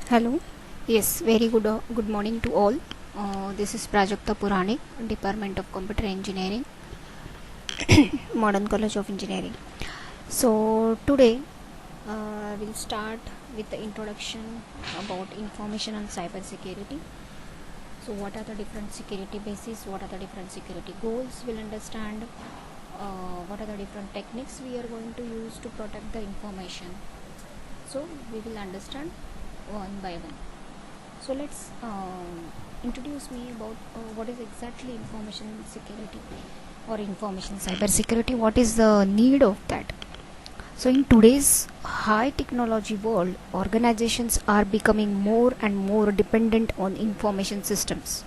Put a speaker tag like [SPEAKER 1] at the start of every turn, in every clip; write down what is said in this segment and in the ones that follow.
[SPEAKER 1] Hello. Yes, very good morning to all. This is Ms.P.A.Puranik, Department of Computer Engineering, Modern College of Engineering. So today we'll start with the introduction about information and cyber security. So what are the different security bases? What are the different security goals? We'll understand what are the different techniques we are going to use to protect the information. So we will understand one by one. So let's introduce me about what is exactly information security or information cyber security. What is the need of that? So in today's high technology world, organizations are becoming more and more dependent on information systems.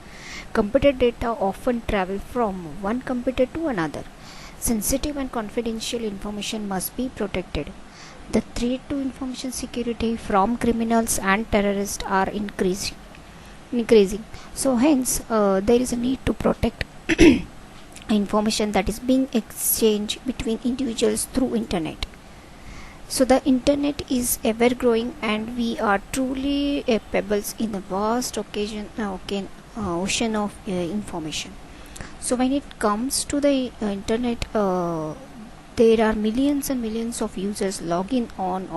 [SPEAKER 1] Computer data often travel from one computer to another. Sensitive and confidential information must be protected. The threat to information security from criminals and terrorists are increasing. So hence there is a need to protect information that is being exchanged between individuals through internet. So the internet is ever growing and we are truly pebbles in a vast ocean of information. So when it comes to the internet, there are millions and millions of users logging on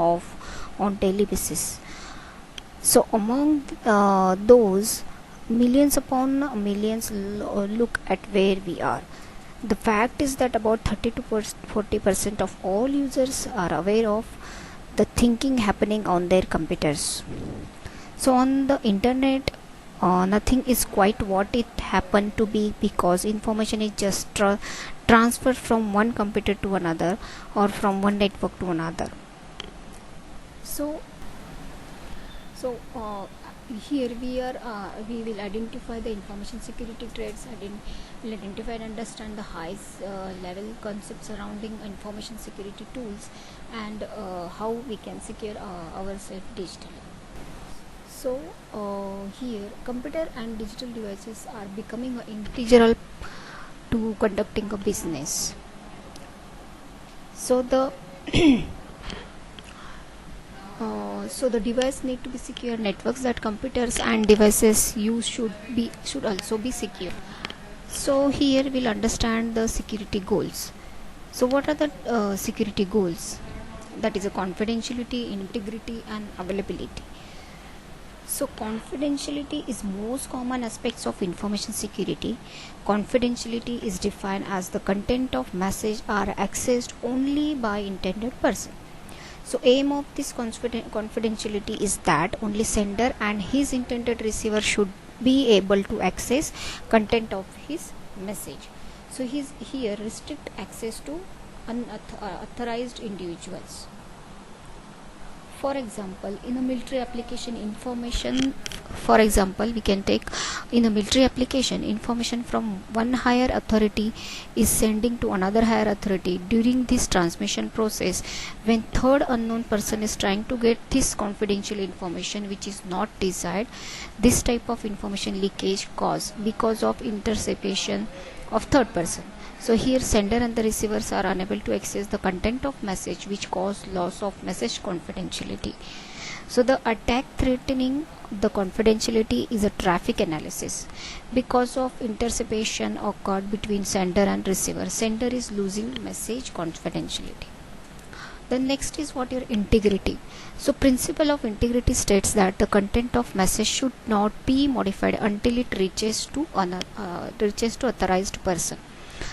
[SPEAKER 1] daily basis. So among those millions upon millions, look at where we are. The fact is that about 30 to 40% of all users are aware of the thinking happening on their computers. So on the internet, nothing is quite what it happened to be, because information is just transferred from one computer to another or from one network to another. So here we will identify the information security threats. We'll identify and understand the highest level concepts surrounding information security tools and how we can secure ourselves digitally. So here computer and digital devices are becoming integral to conducting a business. So the so the device need to be secure. Networks that computers and devices use should also be secure. So here we'll understand the security goals. So what are the security goals? That is a confidentiality, integrity and availability. So confidentiality is most common aspects of information security. Confidentiality is defined as the content of message are accessed only by intended person. So aim of this confidentiality is that only sender and his intended receiver should be able to access content of his message. So here restrict access to unauthorized individuals. For example, in a military application, we can take in a military application, information from one higher authority is sending to another higher authority. During this transmission process, when third unknown person is trying to get this confidential information which is not desired, this type of information leakage because of interception of third person. So here sender and the receivers are unable to access the content of message, which cause loss of message confidentiality. So the attack threatening the confidentiality is a traffic analysis. Because of interception occurred between sender and receiver, sender is losing message confidentiality. The next is what your integrity. So principle of integrity states that the content of message should not be modified until it reaches to authorized person.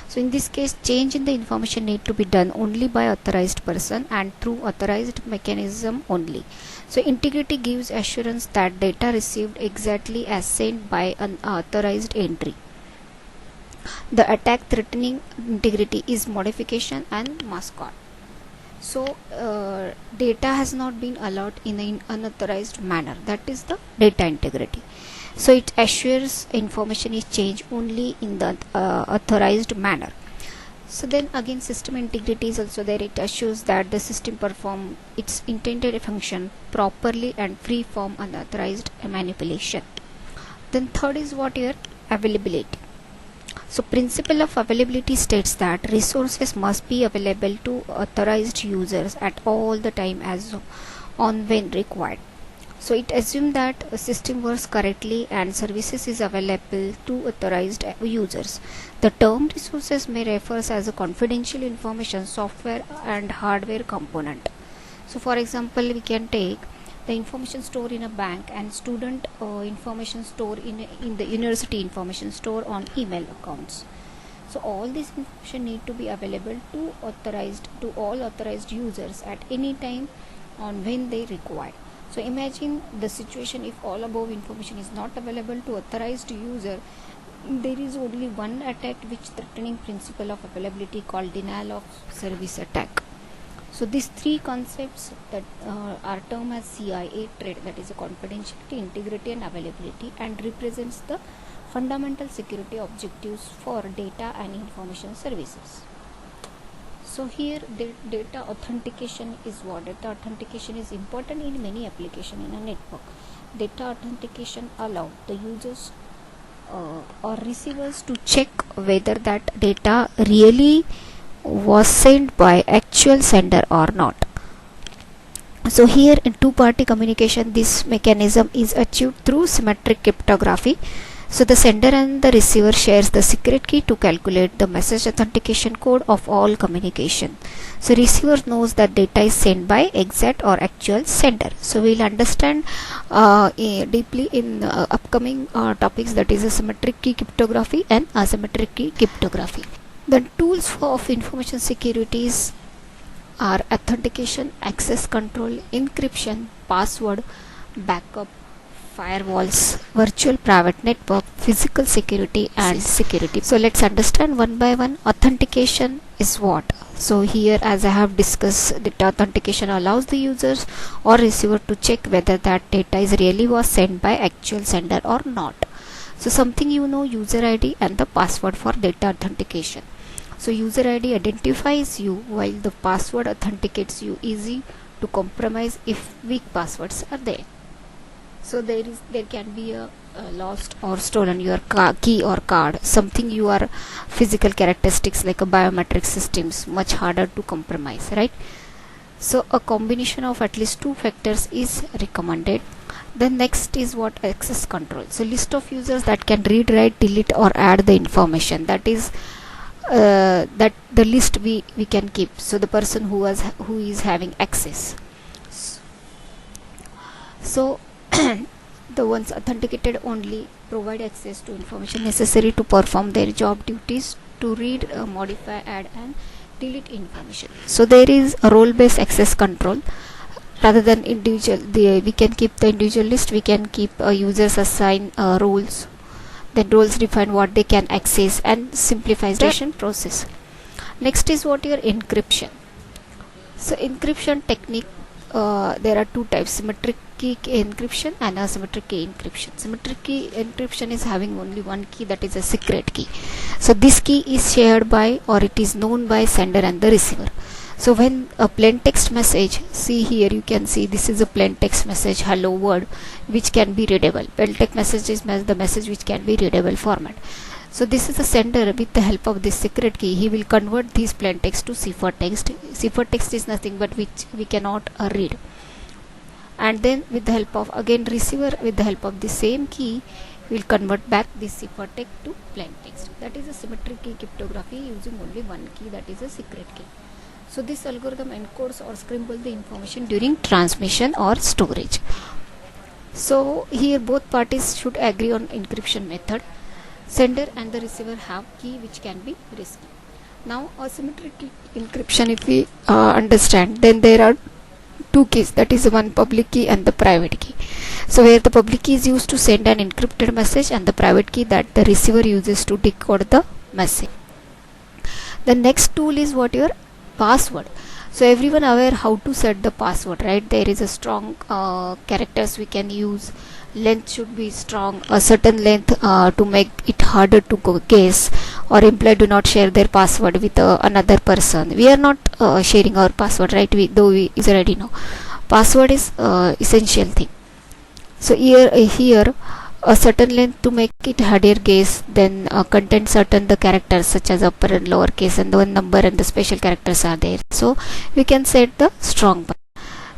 [SPEAKER 1] So in this case, change in the information need to be done only by authorized person and through authorized mechanism only. So integrity gives assurance that data received exactly as sent by an authorized entry. The attack threatening integrity is modification and mascot. So data has not been allowed in an unauthorized manner. That is the data integrity. So it assures information is changed only in the authorized manner. So then again, system integrity is also there. It assures that the system perform its intended function properly and free from unauthorized manipulation. Then third is what your availability. So principle of availability states that resources must be available to authorized users at all the time as on when required. So it assumes that a system works correctly and services is available to authorized users. The term resources may refer as a confidential information, software and hardware component. So for example, we can take the information store in a bank and student information store in the university information store on email accounts. So all this information need to be available to all authorized users at any time on when they require. So imagine the situation if all above information is not available to authorized user. There is only one attack which threatening principle of availability called denial of service attack. So these three concepts that are termed as CIA trait, that is a confidentiality, integrity and availability, and represents the fundamental security objectives for data and information services. So here the data authentication is what? Data authentication is important in many applications in a network. Data authentication allows the users or receivers to check whether that data really was sent by actual sender or not. So here in two-party communication, this mechanism is achieved through symmetric cryptography. So the sender and the receiver shares the secret key to calculate the message authentication code of all communication. So receiver knows that data is sent by exact or actual sender. So we'll understand deeply in upcoming topics, that is a symmetric key cryptography and asymmetric key cryptography. The tools of information securities are authentication, access control, encryption, password, backup, firewalls, virtual private network, physical security and security. So let's understand one by one. Authentication is what? So here, as I have discussed, data authentication allows the users or receiver to check whether that data is really was sent by actual sender or not. So something user ID and the password for data authentication. So user ID identifies you while the password authenticates you, easy to compromise if weak passwords are there. So there can be a lost or stolen your key or card, something your physical characteristics like a biometric systems, much harder to compromise, right? So a combination of at least two factors is recommended. Then next is what? Access control. So list of users that can read, write, delete or add the information, that is that the list we can keep. So the person who is having access. So the ones authenticated only provide access to information necessary to perform their job duties, to read, modify, add and delete information. So there is a role-based access control rather than individual. We can keep the individual list, we can keep users assign roles, then roles define what they can access and simplifies the process. Next is what? Your encryption. So encryption technique, there are two types: symmetric key encryption and asymmetric key encryption. Symmetric key encryption is having only one key, that is a secret key. So this key is shared by or it is known by sender and the receiver. So when a plain text message, see here you can see this is a plain text message, hello world, which can be readable. Plain text message is the message which can be readable format. So this is the sender. With the help of this secret key, he will convert this plain text to cipher text. Cipher text is nothing but which we cannot read. And then with the help of again receiver, with the help of the same key, will convert back this cipher text to plain text. That is a symmetric key cryptography using only one key, that is a secret key. So this algorithm encodes or scrambles the information during transmission or storage. So here both parties should agree on encryption method. Sender and the receiver have key which can be risky. Now asymmetric key encryption, if we understand, then there are two keys, that is one public key and the private key. So where the public key is used to send an encrypted message and the private key that the receiver uses to decode the message. The next tool is what? Your password. So everyone aware how to set the password, right? There is a strong characters we can use. Length should be strong, a certain length to make it harder to guess, or employee do not share their password with another person. We are not sharing our password, right? Though we already know password is essential thing. So here a certain length to make it harder guess, then contain certain the characters such as upper and lower case and the one number and the special characters are there. So we can set the strong.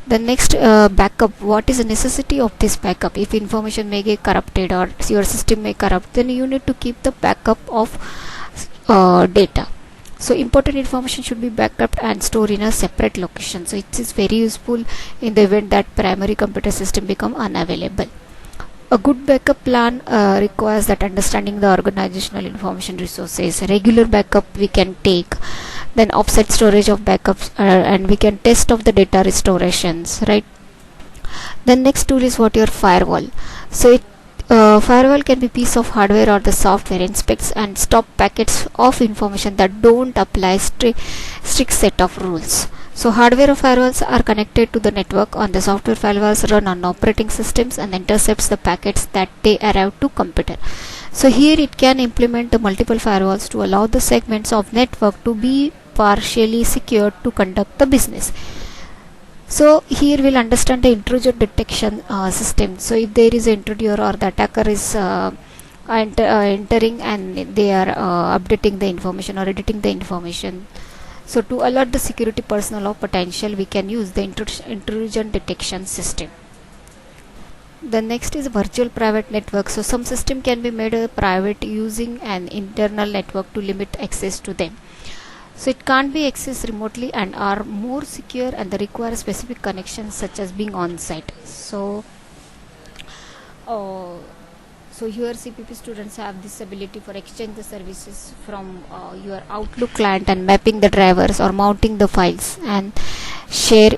[SPEAKER 1] The next, backup. What is the necessity of this backup? If information may get corrupted or your system may corrupt, then you need to keep the backup of data. So important information should be backed up and stored in a separate location. So it is very useful in the event that primary computer system become unavailable. A good backup plan requires that understanding the organizational information resources. Regular backup we can take, then offset storage of backups, and we can test of the data restorations, right? The next tool is what your firewall. So firewall can be piece of hardware or the software inspects and stop packets of information that don't apply strict set of rules. So hardware firewalls are connected to the network on the software firewalls run on operating systems and intercepts the packets that they arrive to computer. So here it can implement the multiple firewalls to allow the segments of network to be partially secured to conduct the business. So here we'll understand the intruder detection system. So if there is an intruder or the attacker is entering and they are updating the information or editing the information, so to alert the security personnel of potential, we can use the intruder detection system. The next is virtual private network. So some system can be made private using an internal network to limit access to them. So it can't be accessed remotely and are more secure and they require specific connections such as being on site. So here CPP students have this ability for exchange the services from your Outlook client and mapping the drivers or mounting the files and share.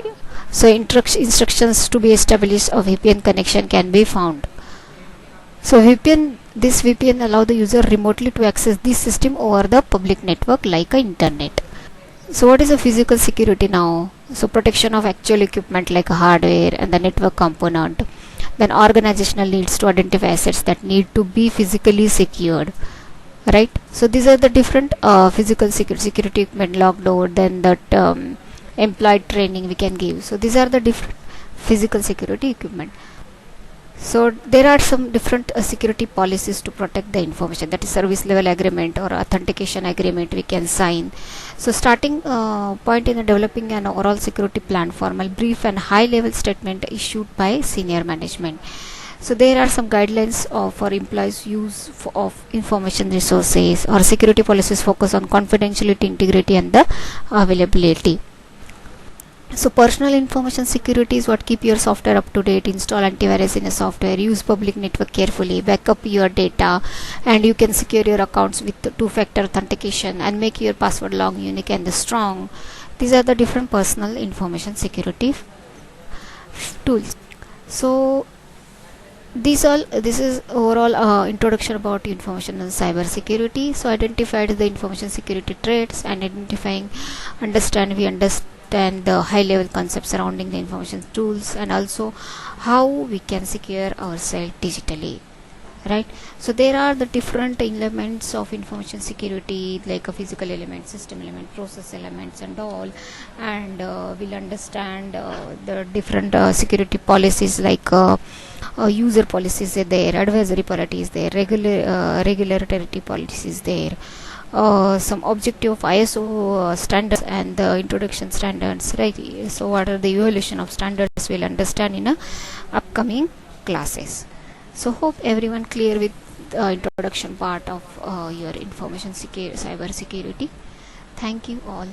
[SPEAKER 1] So instructions to be established a VPN connection can be found. So this VPN allow the user remotely to access this system over the public network like a internet. So what is the physical security now? So protection of actual equipment like hardware and the network component. Then organizational needs to identify assets that need to be physically secured, right? So these are the different physical security equipment, locked door, then that employee training we can give. So these are the different physical security equipment. So there are some different security policies to protect the information, that is service level agreement or authentication agreement we can sign. So starting point in developing an overall security plan, formal, brief and high level statement issued by senior management. So there are some guidelines for employees use of information resources, or security policies focus on confidentiality, integrity and the availability. So personal information security is what keep your software up to date, install antivirus in a software, use public network carefully, backup your data, and you can secure your accounts with two-factor authentication and make your password long, unique and strong. These are the different personal information security tools. So this is overall introduction about information and cyber security. So identified the information security traits and understand the high level concepts surrounding the information tools, and also how we can secure ourselves digitally, right? So there are the different elements of information security, like a physical element, system element, process elements and all, and we'll understand the different security policies, like user policies are there, advisory policies there, regulatory policies there, some objective of ISO standards and the introduction standards, right? So what are the evaluation of standards we'll understand in upcoming classes. So hope everyone clear with the introduction part of your information cyber security. Thank you all.